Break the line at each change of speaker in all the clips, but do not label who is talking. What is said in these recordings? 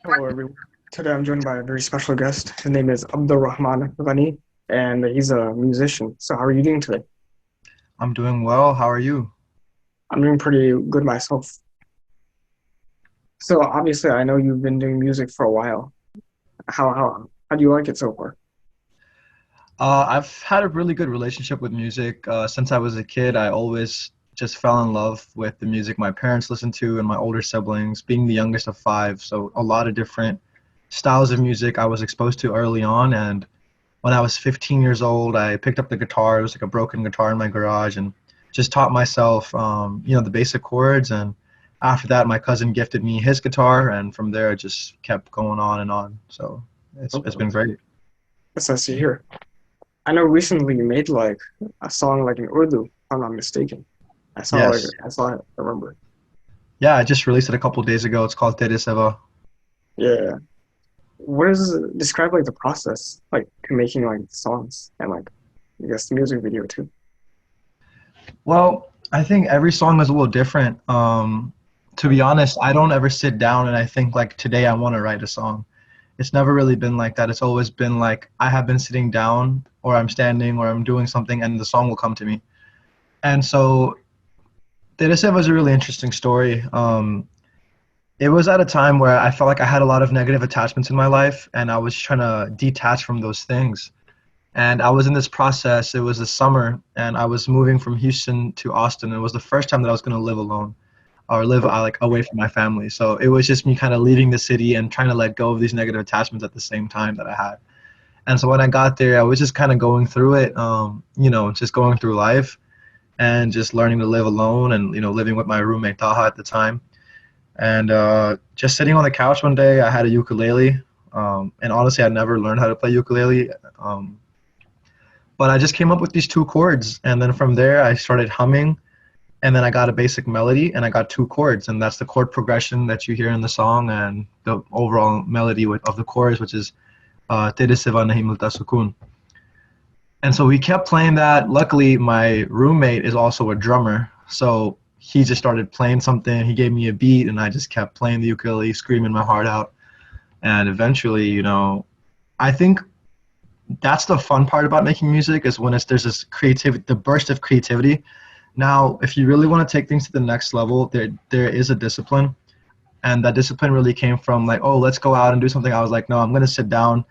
Hello, everyone. Today I'm joined by a very special guest. His name is Abdul Rahman Ghani, and he's a musician. So, how are you doing today?
I'm doing well. How are you?
I'm doing pretty good myself. So, obviously, I know you've been doing music for a while. How do you like it so far?
I've had a really good relationship with music. Since I was a kid, I always just fell in love with the music my parents listened to and my older siblings, being the youngest of five. So, a lot of different styles of music I was exposed to early on. And when I was 15 years old, I picked up the guitar. It was like a broken guitar in my garage and just taught myself, the basic chords. And after that, my cousin gifted me his guitar. And from there, it just kept going on and on. So, it's been
Okay,
great.
that's nice to hear. I know recently you made like a song like in Urdu, if I'm not mistaken.
Yes.
I saw it, I remember.
Yeah, I just released it a couple days ago. It's called Tere Seva.
Yeah. What is describe like the process like to making like songs and like I guess the music video too?
Well, I think every song is a little different. To be honest, I don't ever sit down and I think like today I want to write a song. It's never really been like that. It's always been like I have been sitting down or I'm standing or I'm doing something and the song will come to me. And so Tere Seva was a really interesting story. It was at a time where I felt like I had a lot of negative attachments in my life and I was trying to detach from those things. And I was in this process. It was the summer, and I was moving from Houston to Austin. It was the first time that I was going to live alone or live like away from my family. So it was just me kind of leaving the city and trying to let go of these negative attachments at the same time that I had. And so when I got there, I was just kind of going through it, just going through life and just learning to live alone and living with my roommate Taha at the time. And just sitting on the couch one day, I had a ukulele, and honestly, I never learned how to play ukulele. But I just came up with these two chords, and then from there I started humming, and then I got a basic melody, and I got two chords, and that's the chord progression that you hear in the song, and the overall melody of the chorus, which is Tere Siva Nahi Milta Sukun. And so we kept playing that. Luckily, my roommate is also a drummer, so he just started playing something. He gave me a beat, and I just kept playing the ukulele, screaming my heart out, and eventually, I think that's the fun part about making music is when there's this creativity, the burst of creativity. Now, if you really want to take things to the next level, there is a discipline, and that discipline really came from like, oh, let's go out and do something. I was like, no, I'm going to sit down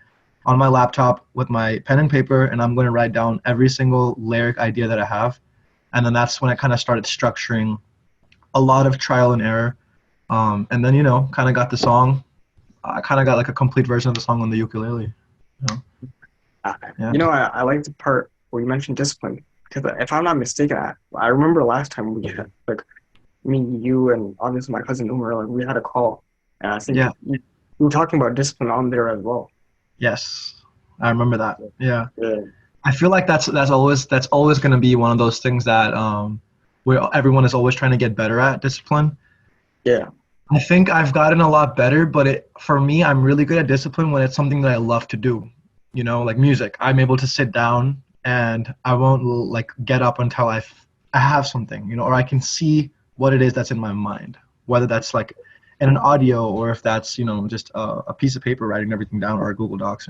on my laptop with my pen and paper, and I'm going to write down every single lyric idea that I have, and then that's when I kind of started structuring a lot of trial and error, and then kind of got the song. I kind of got like a complete version of the song on the ukulele.
I,
Yeah.
I like the part where you mentioned discipline because if I'm not mistaken, I remember last time we had like me, you, and obviously my cousin Umar, like we had a call, and I think
Yeah.
we were talking about discipline on there as well.
Yes, I remember that. Yeah,
Yeah,
I feel like that's always going to be one of those things that where everyone is always trying to get better at discipline.
yeah,
I think I've gotten a lot better, but for me, I'm really good at discipline when it's something that I love to do. Like music. I'm able to sit down and I won't like get up until I have something, or I can see what it is that's in my mind, whether that's like in an audio or if that's just a piece of paper writing everything down or a Google Docs.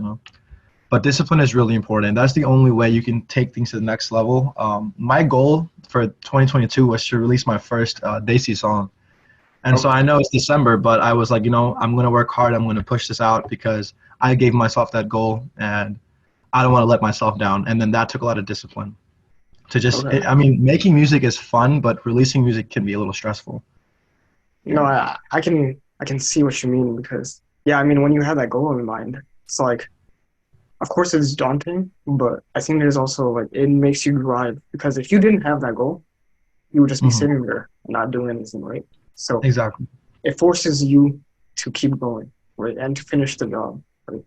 But discipline is really important. That's the only way you can take things to the next level. My goal for 2022 was to release my first Desi song. And so I
okay,
know it's December, but I was like, I'm going to work hard. I'm going to push this out because I gave myself that goal and I don't want to let myself down. And then that took a lot of discipline to
okay.
I mean, making music is fun, but releasing music can be a little stressful.
No,
Yeah.
I can see what you mean because yeah, I mean when you have that goal in mind, it's like of course it's daunting, but I think there's also like it makes you drive because if you didn't have that goal, you would just be
Hmm.
sitting there and not doing anything, right? So
Exactly.
it forces you to keep going, right, and to finish the job, right?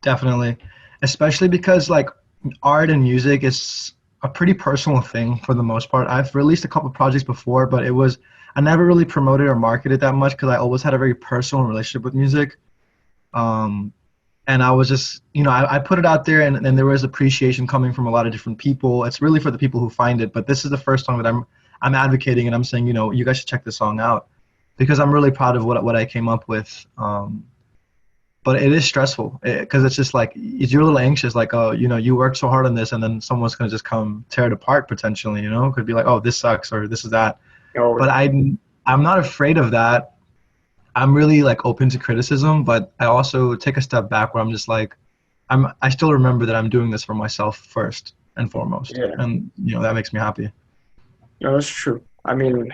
Definitely. Especially because like art and music is a pretty personal thing for the most part. I've released a couple projects before, but I never really promoted or marketed that much because I always had a very personal relationship with music. Um, and I was just, I put it out there and there was appreciation coming from a lot of different people. It's really for the people who find it, but this is the first song that I'm advocating and I'm saying, you guys should check this song out because I'm really proud of what I came up with. but it is stressful because it's just like you're a little anxious, like, oh, you worked so hard on this, and then someone's gonna just come tear it apart potentially. Could be like, oh, this sucks or this is that.
Oh
But
yeah,
I'm not afraid of that. I'm really like open to criticism, but I also take a step back where I'm just like, I still remember that I'm doing this for myself first and foremost,
yeah.
and that makes me happy.
No, that's true. I mean,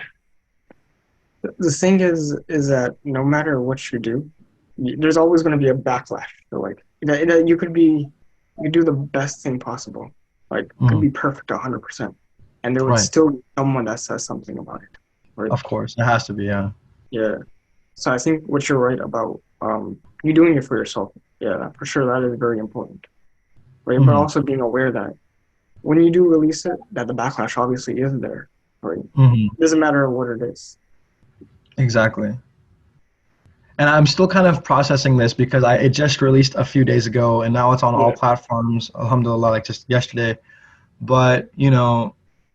the thing is that no matter what you do, there's always going to be a backlash. So like you could do the best thing possible, like could
Hmm.
be perfect 100%, and there would
Right.
still be someone that says something about it, right?
Of course, it has to be. Yeah.
Yeah. So I think what you're right about, you doing it for yourself. Yeah, for sure, that is very important, right? But
Hmm.
also being aware that when you do release it, that the backlash obviously is there, right?
Hmm.
It doesn't matter what it is.
Exactly. And I'm still kind of processing this because it just released a few days ago, and now it's on all
Yeah.
platforms. Alhamdulillah, like just yesterday. But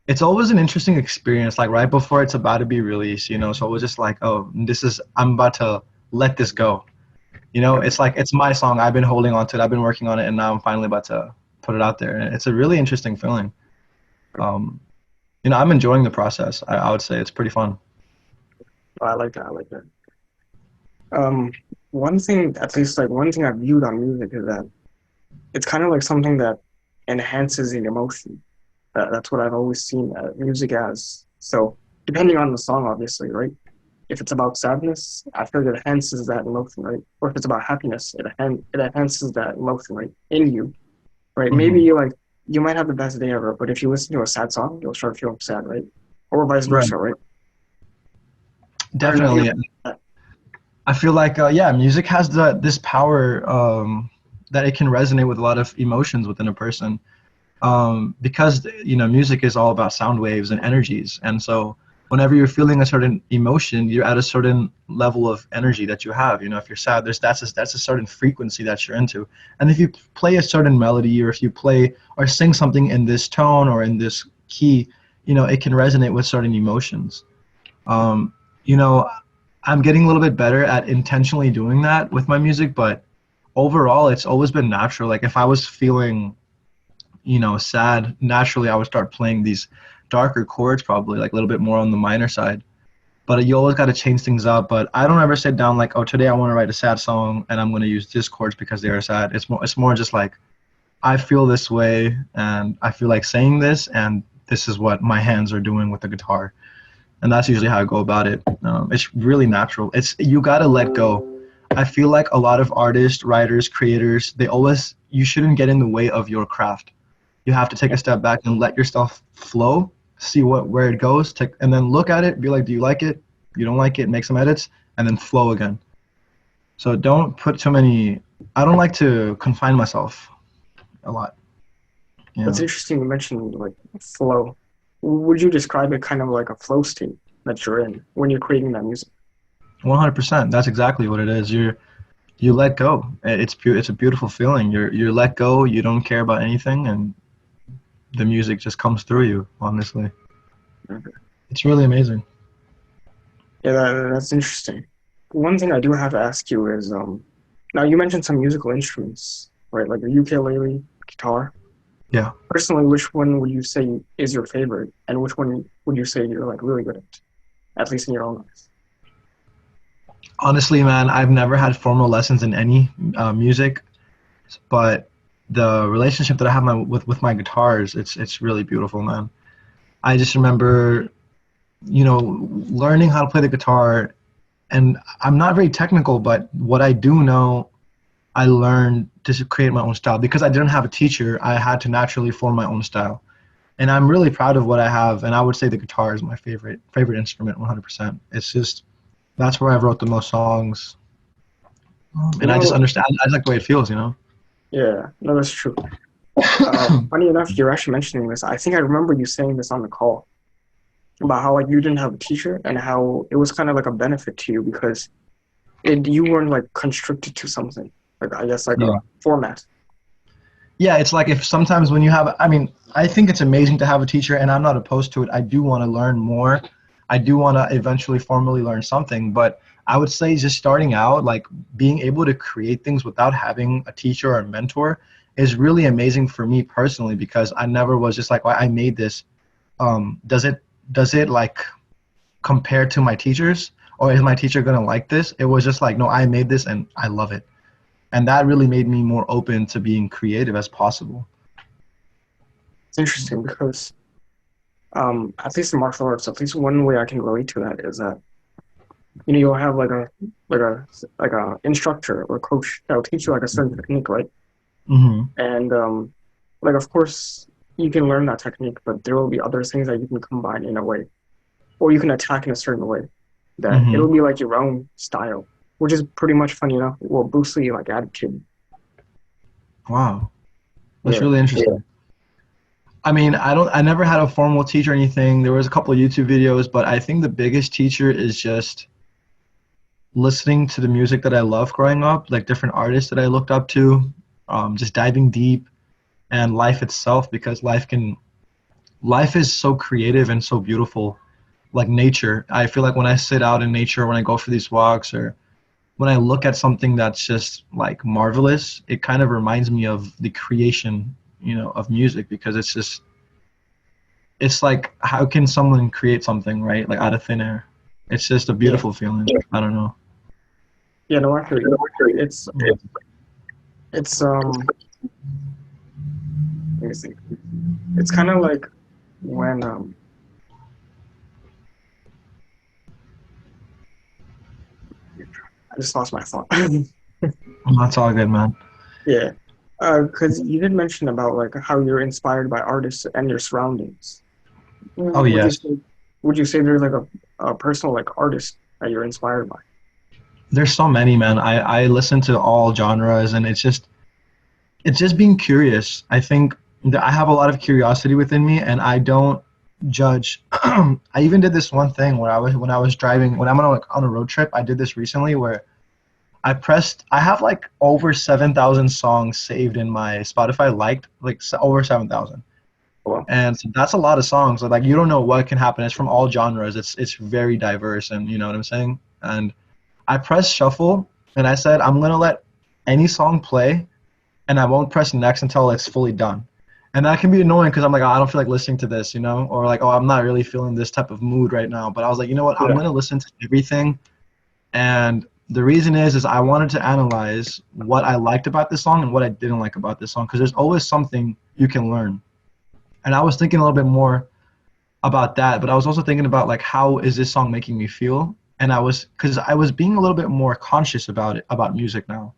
it's always an interesting experience. Like right before it's about to be released, so it was just like, oh, I'm about to let this go. It's like it's my song. I've been holding on to it. I've been working on it, and now I'm finally about to put it out there. And it's a really interesting feeling. Um, I'm enjoying the process. I would say it's pretty fun.
I like that. I like that. Um, one thing, at least like one thing I've viewed on music is that it's kind of like something that enhances the emotion. That's what I've always seen music as. So depending on the song, obviously, right? If it's about sadness, I feel it enhances that emotion, right? Or if it's about happiness, it enhances that emotion, right? In you, right? Maybe
Hmm.
you might have the best day ever, but if you listen to a sad song, you'll start feeling sad, right? Or vice
Right.
versa, right? I don't know if you
Definitely.
that.
I feel like yeah, music has this power that it can resonate with a lot of emotions within a person. Because music is all about sound waves and energies, and so whenever you're feeling a certain emotion, you're at a certain level of energy that you have. If you're sad, that's a certain frequency that you're into, and if you play a certain melody, or if you play or sing something in this tone or in this key, it can resonate with certain emotions. um, you know I'm getting a little bit better at intentionally doing that with my music, but overall it's always been natural. Like if I was feeling sad, naturally I would start playing these darker chords, probably like a little bit more on the minor side. But you always got to change things up. But I don't ever sit down like, oh, today I want to write a sad song and I'm going to use this chords because they are sad. It's more just like I feel this way and I feel like saying this, and this is what my hands are doing with the guitar, and that's usually how I go about it. It's really natural. It's you got to let go. I feel like a lot of artists, writers, creators, you shouldn't get in the way of your craft. You have to take a step back and let your stuff flow, see where it goes, and then look at it, be like, do you like it? You don't like it, make some edits, and then flow again. So don't put too many. I don't like to confine myself a lot.
That's
Yeah,
interesting. You mentioned like flow. Would you describe it kind of like a flow state that you're in when you're creating that music?
100%. That's exactly what it is. You let go. It's a beautiful feeling. You're let go. You don't care about anything, and the music just comes through you. Honestly,
Okay.
it's really amazing.
Yeah, that's interesting. One thing I do have to ask you is, now you mentioned some musical instruments, right? Like a ukulele, guitar.
Yeah.
Personally, which one would you say is your favorite, and which one would you say you're like really good at least in your own eyes?
Honestly, man, I've never had formal lessons in any music, but the relationship that I have with my guitars, it's really beautiful, man. I just remember, learning how to play the guitar, and I'm not very technical, but what I do know, I learned to create my own style because I didn't have a teacher. I had to naturally form my own style, and I'm really proud of what I have. And I would say the guitar is my favorite instrument, 100%. It's just that's where I wrote the most songs,
You
and I just
know,
understand. I like the way it feels.
yeah, no, that's true. Funny enough, you're actually mentioning this. I think I remember you saying this on the call about how like you didn't have a teacher and how it was kind of like a benefit to you because you weren't like constricted to something. Like I guess like a
Yeah.
format.
Yeah, it's like if sometimes when you have, I mean, I think it's amazing to have a teacher, and I'm not opposed to it. I do want to learn more. I do want to eventually formally learn something, but I would say just starting out, like being able to create things without having a teacher or a mentor is really amazing for me personally because I never was just like, well, I made this. Does it like compare to my teachers, or is my teacher gonna like this? It was just like, no, I made this and I love it, and that really made me more open to being creative as possible.
It's interesting because at least in martial arts, at least one way I can relate to that is that you'll have like a like a instructor or coach that'll teach you like a certain technique, right?
Hmm.
And like of course you can learn that technique, but there will be other things that you can combine in a way, or you can attack in a certain way that
Hmm.
it'll be like your own style, which is pretty much funny enough. Well, Bruce Lee like added kid.
Wow, that's
Yeah,
really interesting. I mean, I never had a formal teacher or anything. There was a couple of YouTube videos, but I think the biggest teacher is just listening to the music that I love growing up, like different artists that I looked up to, just diving deep, and life itself, because life is so creative and so beautiful. Like nature, I feel like when I sit out in nature, when I go for these walks, or when I look at something that's just like marvelous, it kind of reminds me of the creation, of music, because it's like, how can someone create something, right? Like out of thin air. It's just a
yeah,
beautiful feeling. I don't know.
yeah. No, I feel you. It's it's let me think. It's kind of like when I just lost my thought.
That's all good, man.
Yeah, because you did mention about like how you're inspired by artists and your surroundings.
Oh
Would you
yes.
say would you say there's like a personal like artist that you're inspired by?
There's so many, man. I listen to all genres, and it's just being curious. I think that I have a lot of curiosity within me, and I don't judge. I even did this one thing where when I was driving, when I'm on a road trip. I did this recently where I have like over 7,000 songs saved in my Spotify, liked like over 7,000.
Well,
And so that's a lot of songs. So, like, you don't know what can happen. It's from all genres. It's very diverse, and you know what I'm saying. And I pressed shuffle, and I said I'm gonna let any song play, and I won't press next until it's fully done. And that can be annoying because I'm like, oh, I don't feel like listening to this, or like, oh, I'm not really feeling this type of mood right now. But I was like, you know what? I'm
yeah,
gonna listen to everything, and the reason is I wanted to analyze what I liked about this song and what I didn't like about this song, because there's always something you can learn. And I was thinking a little bit more about that, but I was also thinking about like, how is this song making me feel? And because I was being a little bit more conscious about it, about music now.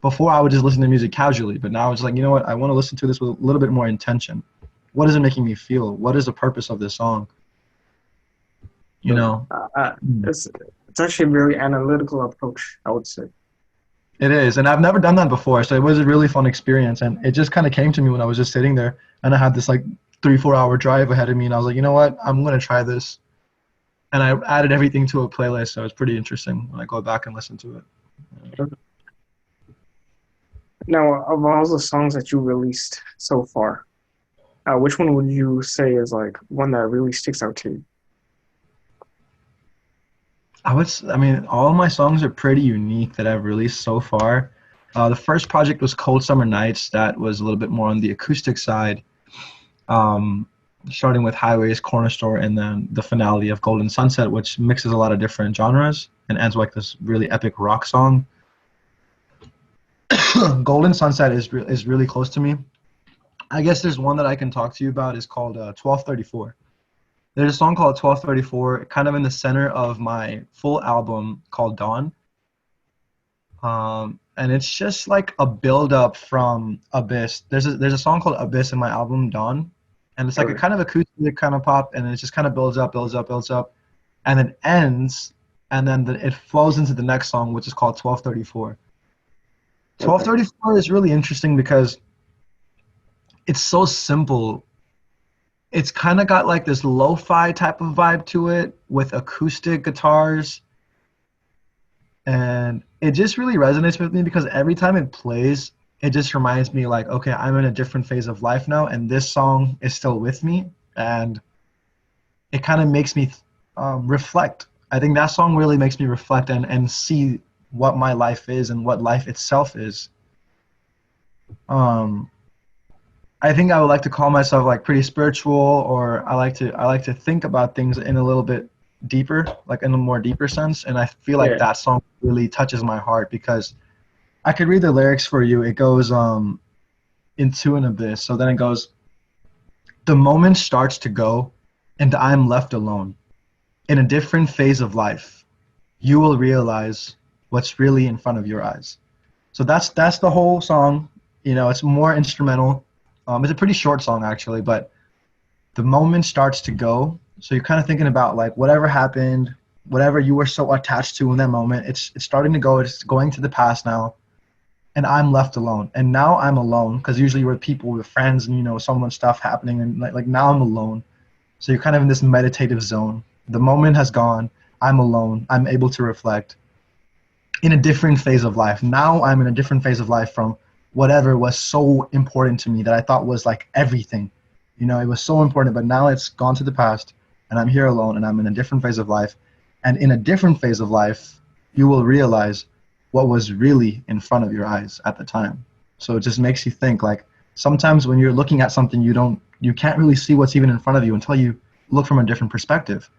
Before I would just listen to music casually, but now it's like, you know what? I want to listen to this with a little bit more intention. What is it making me feel? What is the purpose of this song? You
sure.
know?
It's actually a very analytical approach, I would say.
It is, and I've never done that before, so it was a really fun experience, and it just kind of came to me when I was just sitting there, and I had this like 3-4 hour drive ahead of me, and I was like, you know what? I'm gonna try this, and I added everything to a playlist, so it's pretty interesting when I go back and listen to it.
Now, of all the songs that you released so far, which one would you say is like one that really sticks out to you?
I mean, all my songs are pretty unique that I've released so far. The first project was Cold Summer Nights. That was a little bit more on the acoustic side, um, starting with Highways, Corner Store, and then the finale of Golden Sunset, which mixes a lot of different genres and ends with like this really epic rock song. Golden Sunset is really close to me. I guess there's one that I can talk to you about is called 1234. There's a song called 1234, kind of in the center of my full album called Dawn. And it's just like a build up from Abyss. There's a song called Abyss in my album Dawn, and it's like a
Okay,
kind of acoustic kind of pop, and it just kind of builds up, builds up, builds up, and it ends, and then it flows into the next song, which is called 1234.
okay,
1234 is really interesting because it's so simple. It's kind of got like this lo-fi type of vibe to it with acoustic guitars, and it just really resonates with me because every time it plays, it just reminds me like, okay, I'm in a different phase of life now, and this song is still with me, and it kind of makes me reflect. I think that song really makes me reflect and see what my life is and what life itself is. Um, I think I would like to call myself like pretty spiritual, or I like to think about things in a little bit deeper, like in a more deeper sense. And I feel like
Yeah,
that song really touches my heart because I could read the lyrics for you. It goes into an abyss. So then it goes, the moment starts to go, and I'm left alone in a different phase of life. You will realize what's really in front of your eyes. So that's the whole song. You know, it's more instrumental. It's a pretty short song actually, but the moment starts to go. So you're kind of thinking about like whatever happened, whatever you were so attached to in that moment. It's starting to go. It's going to the past now, and I'm left alone. And now I'm alone because usually we're people with friends and so much stuff happening, and like now I'm alone. So you're kind of in this meditative zone. The moment has gone. I'm alone. I'm able to reflect in a different phase of life. Now I'm in a different phase of life from whatever was so important to me that I thought was like everything. It was so important, but now it's gone to the past and I'm here alone and I'm in a different phase of life. And in a different phase of life, you will realize what was really in front of your eyes at the time. So it just makes you think like sometimes when you're looking at something you can't really see what's even in front of you until you look from a different perspective.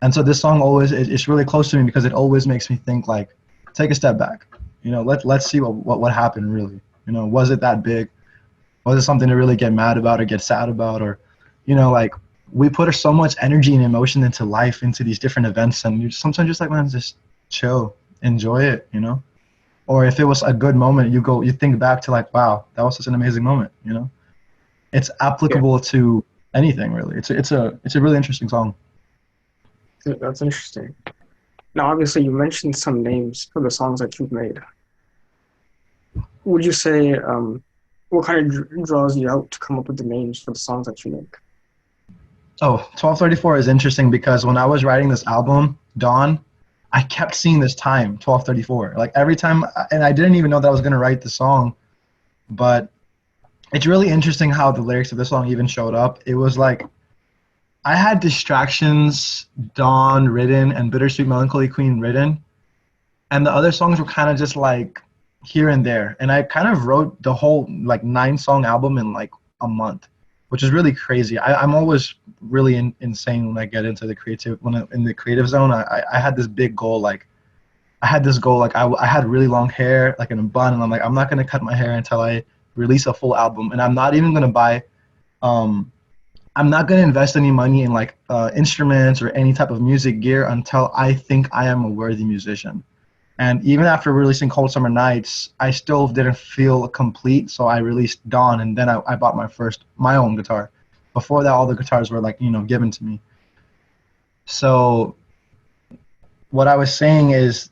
And so this song always it's really close to me because it always makes me think like take a step back. Let's see what happened really. Was it that big? Was it something to really get mad about or get sad about? Or like we put so much energy and emotion into life, into these different events, and you sometimes just like, man, just chill, enjoy it. Or if it was a good moment, you think back to like, wow, that was such an amazing moment. It's
yeah,
applicable to anything really. It's a really interesting song.
that's interesting. Now, obviously, you mentioned some names for the songs that you've made. Would you say what kind of draws you out to come up with the names for the songs that you make?
Oh, 1234 is interesting because when I was writing this album, Dawn, I kept seeing this time, 1234. Like every time, and I didn't even know that I was going to write the song, but it's really interesting how the lyrics of this song even showed up. It was like I had Distractions, Dawn written, and Bittersweet Melancholy Queen written, and the other songs were kind of just like here and there. And I kind of wrote the whole like 9 song album in like a month, which is really crazy. I'm always really insane when I get into the creative in the creative zone. I had this big goal like I had this goal like I had really long hair like in a bun, and I'm like I'm not gonna cut my hair until I release a full album, and I'm not even gonna buy um I'm not going to invest any money in like instruments or any type of music gear until I think I am a worthy musician. And even after releasing Cold Summer Nights, I still didn't feel complete. So I released Dawn, and then I bought my own guitar. Before that, all the guitars were like, given to me. So what I was saying is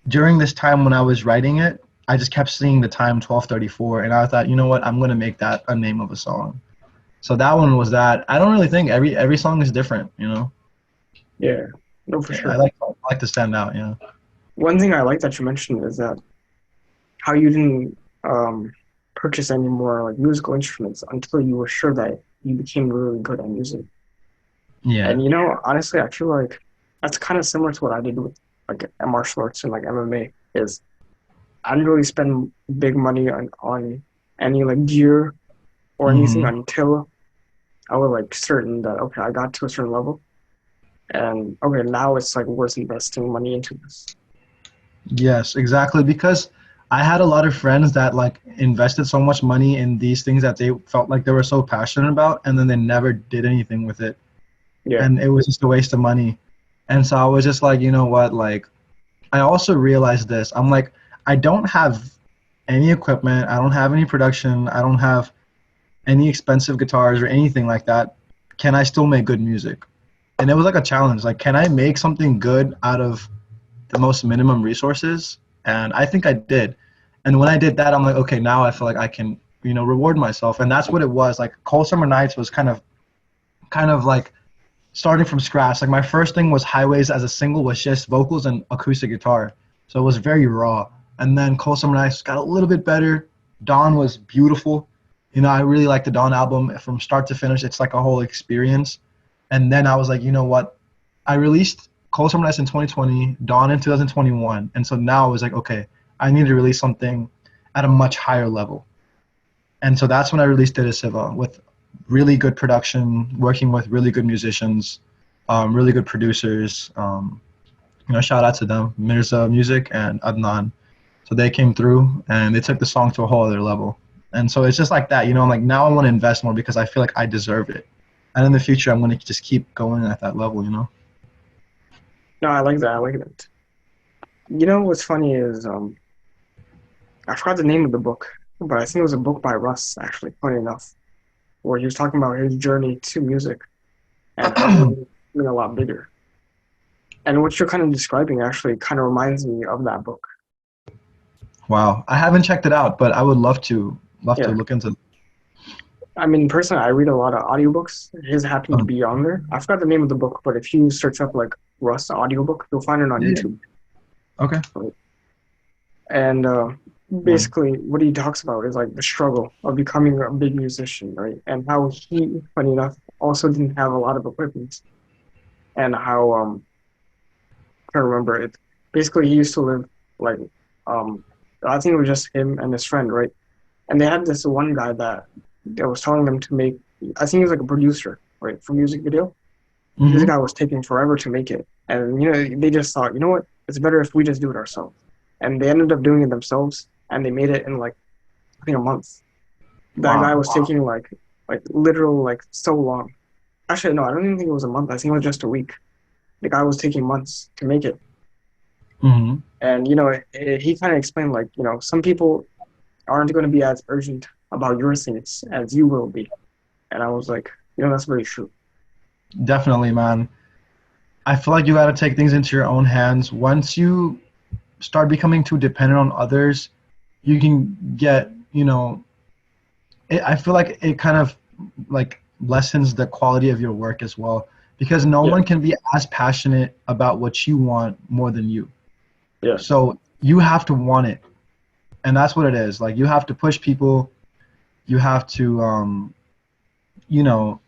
during this time when I was writing it, I just kept seeing the time 1234. And I thought, you know what, I'm going to make that a name of a song. So that one was that. I don't really think every song is different.
Yeah, no, for
Yeah, I
sure.
like to stand out.
One thing I like that you mentioned is that how you didn't purchase any more like musical instruments until you were sure that you became really good at music.
Yeah.
And honestly, I feel like that's kind of similar to what I did with like martial arts and like MMA. Is I didn't really spend big money on any like gear or anything
Hmm.
until I was like certain that okay, I got to a certain level, and okay, now it's like worth investing money into this.
Yes, exactly. Because I had a lot of friends that like invested so much money in these things that they felt like they were so passionate about, and then they never did anything with it,
Yeah,
and it was just a waste of money. And so I was just like, you know what? Like, I also realized this. I'm like, I don't have any equipment. I don't have any production. I don't have any expensive guitars or anything like that. Can I still make good music? And it was like a challenge. Like, can I make something good out of the most minimum resources? And I think I did. And when I did that, I'm like, okay, now I feel like I can, reward myself. And that's what it was. Like, Cold Summer Nights was kind of like starting from scratch. Like, my first thing was Highways as a single was just vocals and acoustic guitar. So it was very raw. And then Cold Summer Nights got a little bit better. Dawn was beautiful. I really like the Dawn album from start to finish. It's like a whole experience. And then I was like, you know what? I released Cold Summer Nights in 2020, Dawn in 2021, and so now it was like, okay, I need to release something at a much higher level. And so that's when I released Dede Siva with really good production, working with really good musicians, really good producers. Shout out to them, Mirza Music and Adnan. So they came through and they took the song to a whole other level. And so it's just like that, I'm like, now I want to invest more because I feel like I deserve it. And in the future, I'm going to just keep going at that level.
No, I like that. I like that. What's funny is I forgot the name of the book, but I think it was a book by Russ, actually, funny enough, where he was talking about his journey to music and how it was getting a lot bigger. And what you're kind of describing actually kind of reminds me of that book.
Wow. I haven't checked it out, but I would love to
Yeah.
look into.
I mean, personally, I read a lot of audiobooks. His happened to be on there. I forgot the name of the book, but if you search up like Russ audiobook, you'll find it on
Yeah.
YouTube.
Okay.
And basically, what he talks about is like the struggle of becoming a big musician, right? And how he, funny enough, also didn't have a lot of equipment. And how I can't remember it. Basically, he used to live like I think it was just him and his friend, right? And they had this one guy that was telling them to make. I think he was like a producer, right, for music video. This
Mm-hmm.
guy was taking forever to make it, and they just thought, you know what, it's better if we just do it ourselves. And they ended up doing it themselves, and they made it in like I think a month. That guy
Wow.
was taking like literal like so long. Actually, no, I don't even think it was a month. I think it was just a week. The guy was taking months to make it.
Mm-hmm.
And he kind of explained like some people aren't going to be as urgent about your things as you will be. And I was like, that's very true.
Definitely, man. I feel like you got to take things into your own hands. Once you start becoming too dependent on others, you can get, I feel like it kind of like lessens the quality of your work as well because no
Yeah,
one can be as passionate about what you want more than you.
yeah,
So you have to want it. And that's what it is. Like you have to push people. You have to, you know,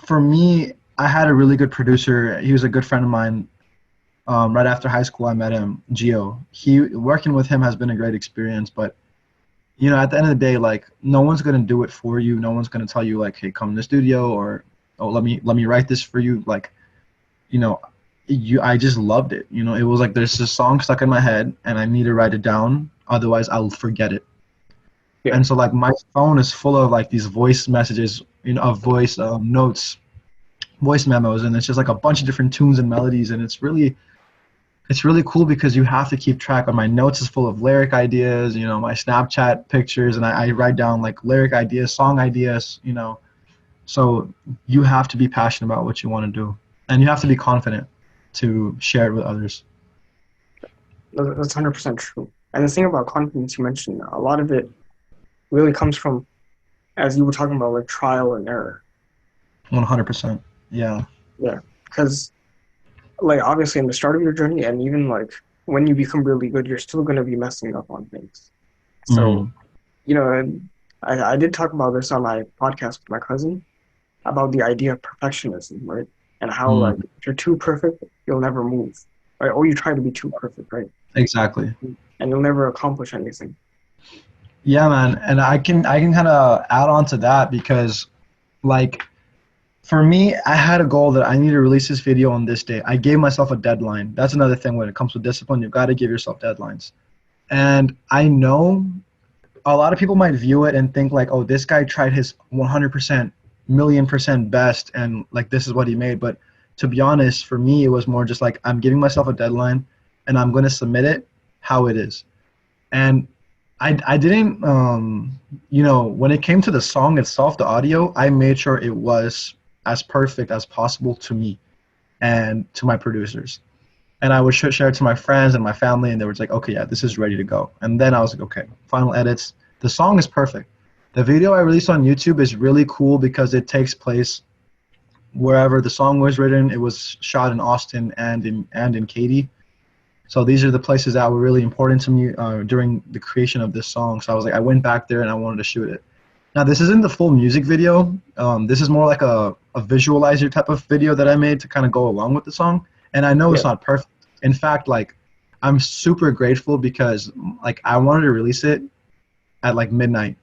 for me, I had a really good producer. He was a good friend of mine. Right after high school, I met him, Gio. He working with him has been a great experience, but at the end of the day, like no one's gonna do it for you. No one's gonna tell you like, hey, come to the studio or oh, let me write this for you. Like, you know, I just loved it. It was like there's this song stuck in my head and I need to write it down, otherwise I'll forget it.
yeah.
And so like my phone is full of like these voice messages, of voice notes, voice memos, and it's just like a bunch of different tunes and melodies, and it's really cool because you have to keep track of my notes is full of lyric ideas, my Snapchat pictures, and I write down like lyric ideas, song ideas. So you have to be passionate about what you want to do, and you have to be confident to share it with others.
That's 100% true. And the thing about confidence you mentioned, a lot of it really comes from, as you were talking about, like trial and error.
100%. Yeah.
Yeah, because like obviously in the start of your journey, and even like when you become really good, you're still going to be messing up on things. So
Mm.
and I did talk about this on my podcast with my cousin about the idea of perfectionism, right? And how
Mm.
like if you're too perfect, you'll never move, right? Or you try to be too perfect, right?
Exactly.
And you'll never accomplish anything.
Yeah, man, and I can kind of add on to that because like for me, I had a goal that I need to release this video on this day. I gave myself a deadline. That's another thing when it comes with discipline. You've got to give yourself deadlines. And I know a lot of people might view it and think like, oh, this guy tried his 100%, million percent best, and like this is what he made. But to be honest, for me, it was more just like I'm giving myself a deadline, and I'm going to submit it how it is. And I didn't, when it came to the song itself, the audio, I made sure it was as perfect as possible to me and to my producers. And I would share it to my friends and my family, and they were like, okay, yeah, this is ready to go. And then I was like, okay, final edits. The song is perfect. The video I released on YouTube is really cool because it takes place wherever the song was written. It was shot in Austin and in Katy. So these are the places that were really important to me during the creation of this song. So I was like, I went back there and I wanted to shoot it. Now this isn't the full music video. This is more like a visualizer type of video that I made to kind of go along with the song. And I know
Yeah.
it's not perfect. In fact, like I'm super grateful because like I wanted to release it at like midnight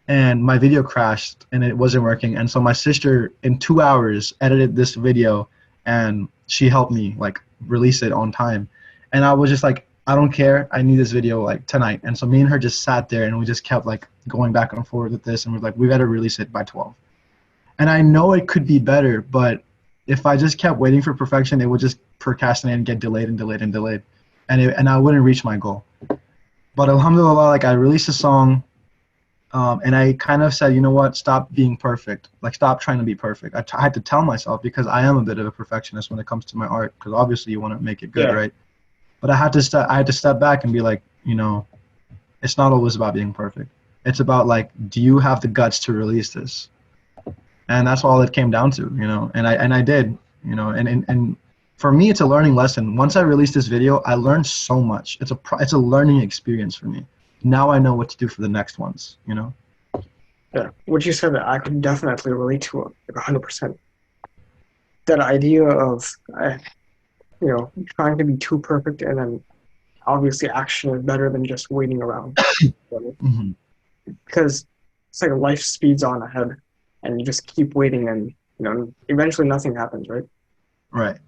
and my video crashed and it wasn't working. And so my sister in 2 hours edited this video and she helped me like release it on time. And I was just like, I don't care. I need this video like tonight. And so me and her just sat there and we just kept like going back and forth with this and we're like, we got to release it by 12. And I know it could be better, but if I just kept waiting for perfection, it would just procrastinate and get delayed and delayed and delayed. And I wouldn't reach my goal. But alhamdulillah, like I released a song and I kind of said, you know what, stop being perfect. Like, stop trying to be perfect. I had to tell myself because I am a bit of a perfectionist when it comes to my art. Because obviously, you want to make it good,
Yeah.
right? But I had to step back and be like, you know, it's not always about being perfect. It's about like, do you have the guts to release this? And that's all it came down to, you know. And I did, you know. And for me, it's a learning lesson. Once I released this video, I learned so much. It's a learning experience for me. Now I know what to do for the next ones, you know.
Yeah. What you said, I could definitely relate to it, like 100%. That idea of, trying to be too perfect, and then obviously action is better than just waiting around.
Hmm.
Because it's like life speeds on ahead, and you just keep waiting, and eventually nothing happens, right?
Right.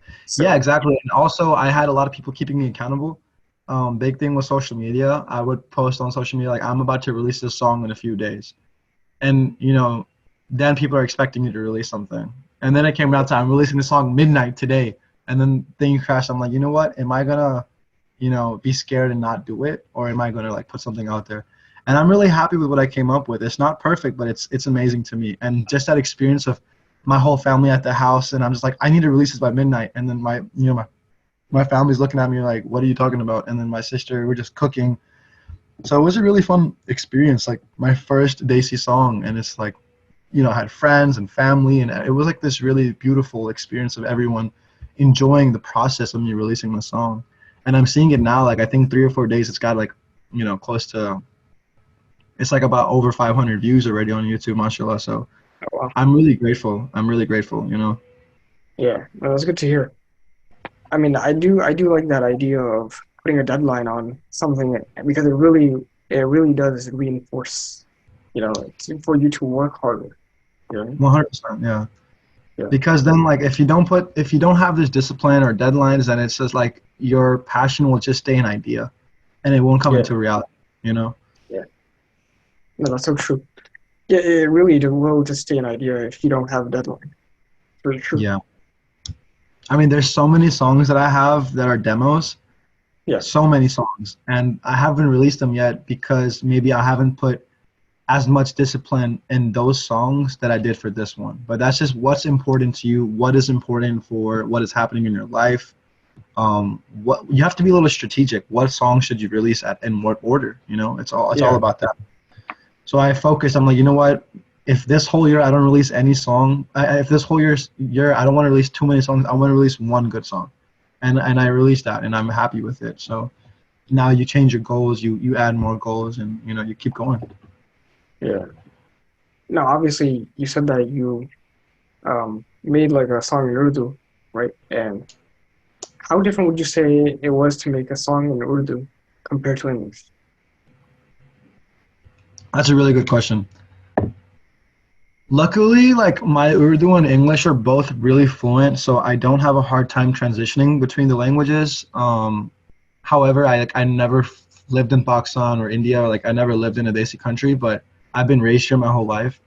Yeah,
So
exactly. And also, I had a lot of people keeping me accountable. Big thing with social media. I would post on social media like I'm about to release this song in a few days, and you know, then people are expecting me to release something. And then it came down to I'm releasing the song midnight today, and then thing crashed. I'm like, you know what? Am I gonna, you know, be scared and not do it, or am I gonna like put something out there? And I'm really happy with what I came up with. It's not perfect, but it's amazing to me. And just that experience of my whole family at the house, and I'm just like, I need to release this by midnight. And then my family's looking at me like, what are you talking about? And then my sister, we're just cooking. So it was a really fun experience, like my first Daisy song. And it's like, you know, I had friends and family, and it was like this really beautiful experience of everyone enjoying the process of me releasing the song. And I'm seeing it now, like I think 3 or 4 days, it's got like, you know, close to, it's like about over 500 views already on YouTube, mashallah. So
well,
I'm really grateful. I'm really grateful, you know?
yeah, no, that's good to hear. I mean, I do like that idea of putting a deadline on something because it really does reinforce, for you to work harder. You know?
100%, yeah.
Yeah,
Because then like if you don't have this discipline or deadlines, then it's just like your passion will just stay an idea and it won't come
yeah,
into reality, you know?
yeah. No, that's so true. Yeah, it really will just stay an idea if you don't have a deadline. For sure.
Yeah. I mean, there's so many songs that I have that are demos,
Yeah,
so many songs, and I haven't released them yet because maybe I haven't put as much discipline in those songs that I did for this one. But that's just what's important to you, what is important for what is happening in your life. What you have to be a little strategic. What song should you release at in what order? You know, it's all
yeah,
about that. So I focused. I'm like, you know what? If this whole year I don't release any song, if this whole year I don't want to release too many songs, I want to release one good song, and I released that, and I'm happy with it. So now you change your goals, you add more goals, and you know you keep going.
yeah. No, obviously you said that you made like a song in Urdu, right? And how different would you say it was to make a song in Urdu compared to English?
That's a really good question. Luckily, like my Urdu and English are both really fluent, so I don't have a hard time transitioning between the languages. However, I never lived in Pakistan or India, or like I never lived in a desi country, but I've been raised here my whole life.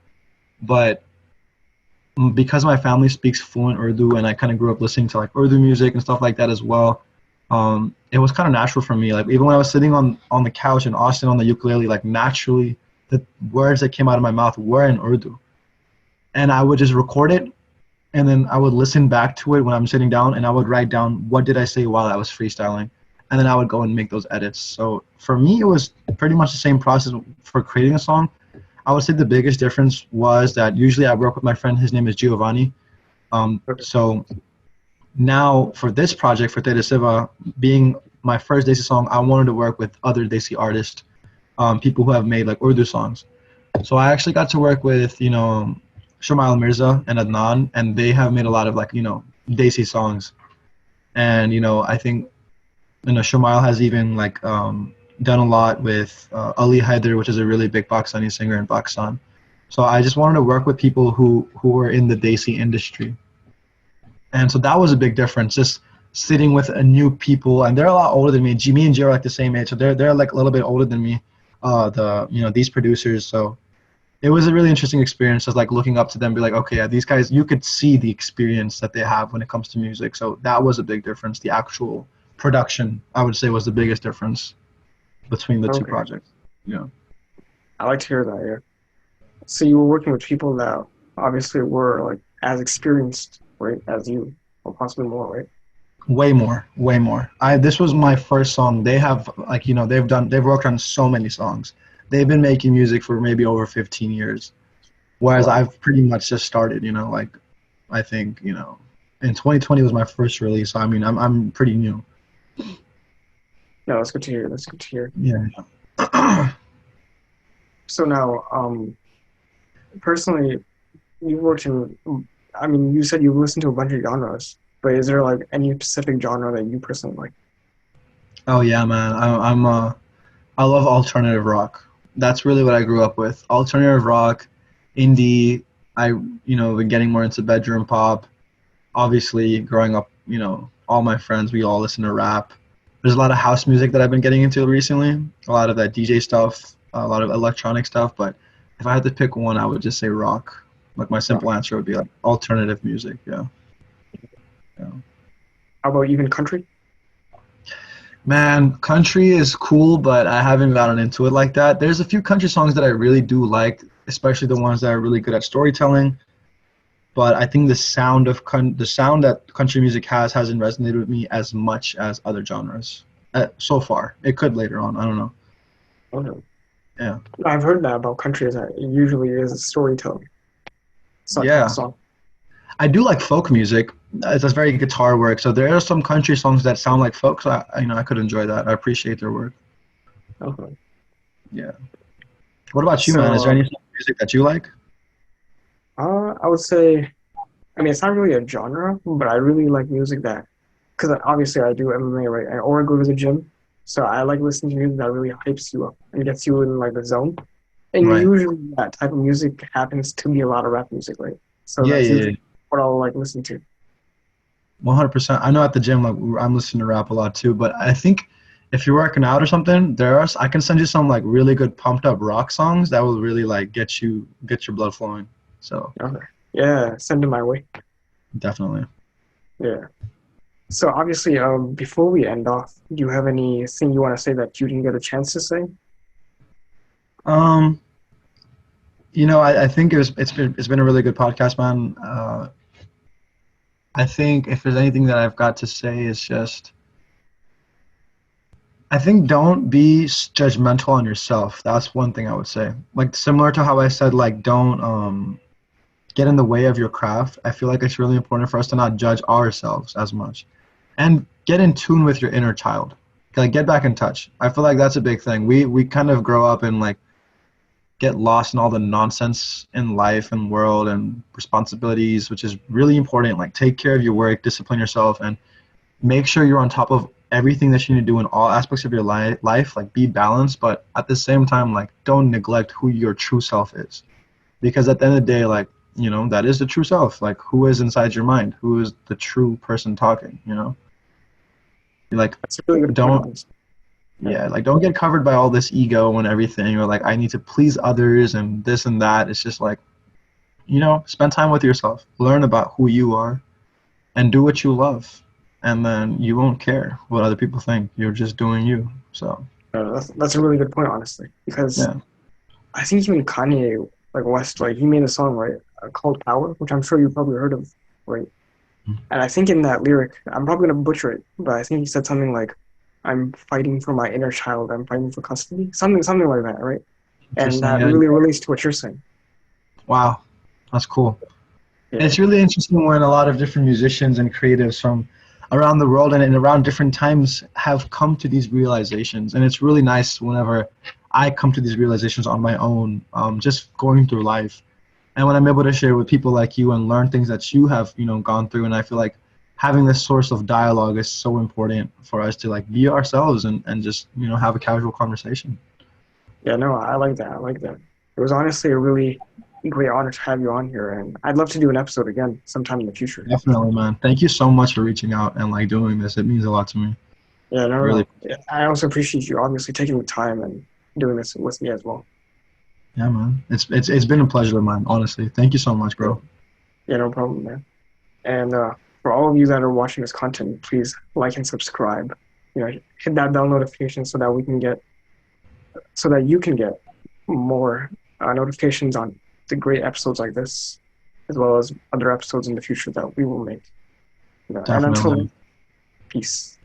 But because my family speaks fluent Urdu and I kind of grew up listening to like Urdu music and stuff like that as well, it was kind of natural for me. Like even when I was sitting on the couch in Austin on the ukulele, like naturally the words that came out of my mouth were in Urdu, and I would just record it, and then I would listen back to it when I'm sitting down, and I would write down what did I say while I was freestyling, and then I would go and make those edits. So for me, it was pretty much the same process for creating a song. I would say the biggest difference was that usually I work with my friend. His name is Giovanni.
Okay.
So now for this project for Tere Siva, being my first Desi song, I wanted to work with other Desi artists, people who have made like Urdu songs. So I actually got to work with, you know, Shumail Mirza and Adnan, and they have made a lot of like, you know, Desi songs. And I think Shumail has even like done a lot with Ali Haider, which is a really big Pakistani singer in Pakistan. So I just wanted to work with people who are in the Desi industry, and so that was a big difference. Just sitting with a new people, and they're a lot older than me. Me and Jay are like the same age, so they're like a little bit older than me. These producers, so it was a really interesting experience, just like looking up to them, be like, okay, yeah, these guys, you could see the experience that they have when it comes to music. So that was a big difference. The actual production, I would say, was the biggest difference between the two
Okay,
projects. Yeah,
I like to hear that. Yeah. So you were working with people that obviously were like as experienced, right, as you, or possibly more, right?
way more, way more. I This was my first song. They have like they've worked on so many songs. They've been making music for maybe over 15 years, whereas
Wow.
I've pretty much just started. Like I think in 2020 was my first release. So I mean, I'm pretty new.
No, that's good to hear. That's good to hear.
Yeah.
So now, personally, you worked in, I mean, you said you listened to a bunch of genres, but is there like any specific genre that you personally like?
Oh yeah, man. I love alternative rock. That's really what I grew up with. Alternative rock, indie. I been getting more into bedroom pop. Obviously, growing up, all my friends, we all listen to rap. There's a lot of house music that I've been getting into recently. A lot of that DJ stuff, a lot of electronic stuff. But if I had to pick one, I would just say rock. Like my
Rock.
simple answer would be like alternative music. Yeah. Yeah.
How about even country?
Man, country is cool, but I haven't gotten into it like that. There's a few country songs that I really do like, especially the ones that are really good at storytelling. But I think the sound that country music hasn't resonated with me as much as other genres so far. It could later on. I don't know.
Okay.
Yeah,
I've heard that about country is that it usually is storytelling. It's not just a
yeah.
song.
I do like folk music. It's very guitar work. So there are some country songs that sound like folk. So I could enjoy that. I appreciate their work.
Okay.
Yeah. What about you, man?
So,
Is there any sort of music that you like?
I would say, I mean, it's not really a genre, but I really like music that, because obviously I do MMA, right? Or I go to the gym. So I like listening to music that really hypes you up and gets you in like the zone. And
Right.
usually that type of music happens to be a lot of rap music, right? So
Yeah,
that's
yeah, yeah.
usually what I'll like listen to.
100%. I know at the gym, like I'm listening to rap a lot too, but I think if you're working out or something, I can send you some like really good pumped up rock songs that will really like get your blood flowing. So
Okay. Yeah, send it my way.
definitely.
Yeah. So obviously, before we end off, do you have anything you want to say that you didn't get a chance to say?
Um, I think it's been a really good podcast, man. I think if there's anything that I've got to say, it's just I think don't be judgmental on yourself. That's one thing I would say. Like similar to how I said, like don't get in the way of your craft. I feel like it's really important for us to not judge ourselves as much and get in tune with your inner child. Like get back in touch. I feel like that's a big thing. We kind of grow up and like get lost in all the nonsense in life and world and responsibilities, which is really important. Like take care of your work, discipline yourself, and make sure you're on top of everything that you need to do in all aspects of your life. Like be balanced, but at the same time, like don't neglect who your true self is, because at the end of the day, like that is the true self. Like who is inside your mind? Who is the true person talking? Like
That's a really good point
don't
on this. Yeah.
yeah, like don't get covered by all this ego and everything, or like I need to please others and this and that. It's just like spend time with yourself, learn about who you are, and do what you love, and then you won't care what other people think. You're just doing you. So
That's a really good point, honestly, because
yeah.
I think even Kanye, like West, like he made a song, right, called Power, which I'm sure you've probably heard of, right? And I think in that lyric, I'm probably gonna butcher it, but I think he said something like, "I'm fighting for my inner child. I'm fighting for custody." Something like that, right? And
Interesting.
that
Yeah.
really relates to what you're saying.
Wow, that's cool.
Yeah.
It's really interesting when a lot of different musicians and creatives from around the world and around different times have come to these realizations. And it's really nice whenever I come to these realizations on my own, just going through life. And when I'm able to share with people like you and learn things that you have, gone through, and I feel like having this source of dialogue is so important for us to like be ourselves and just have a casual conversation.
Yeah, no, I like that. I like that. It was honestly a really great honor to have you on here, and I'd love to do an episode again sometime in the future.
Definitely, man. Thank you so much for reaching out and like doing this. It means a lot to me.
Yeah, no,
Really.
no. Yeah, I also appreciate you obviously taking the time and doing this with me as well.
Yeah, man. It's been a pleasure of mine, honestly. Thank you so much,
Yeah,
bro.
yeah, no problem, man. And for all of you that are watching this content, please like and subscribe. Hit that bell notification so that you can get more notifications on the great episodes like this, as well as other episodes in the future that we will make. And until
Definitely.
then, peace.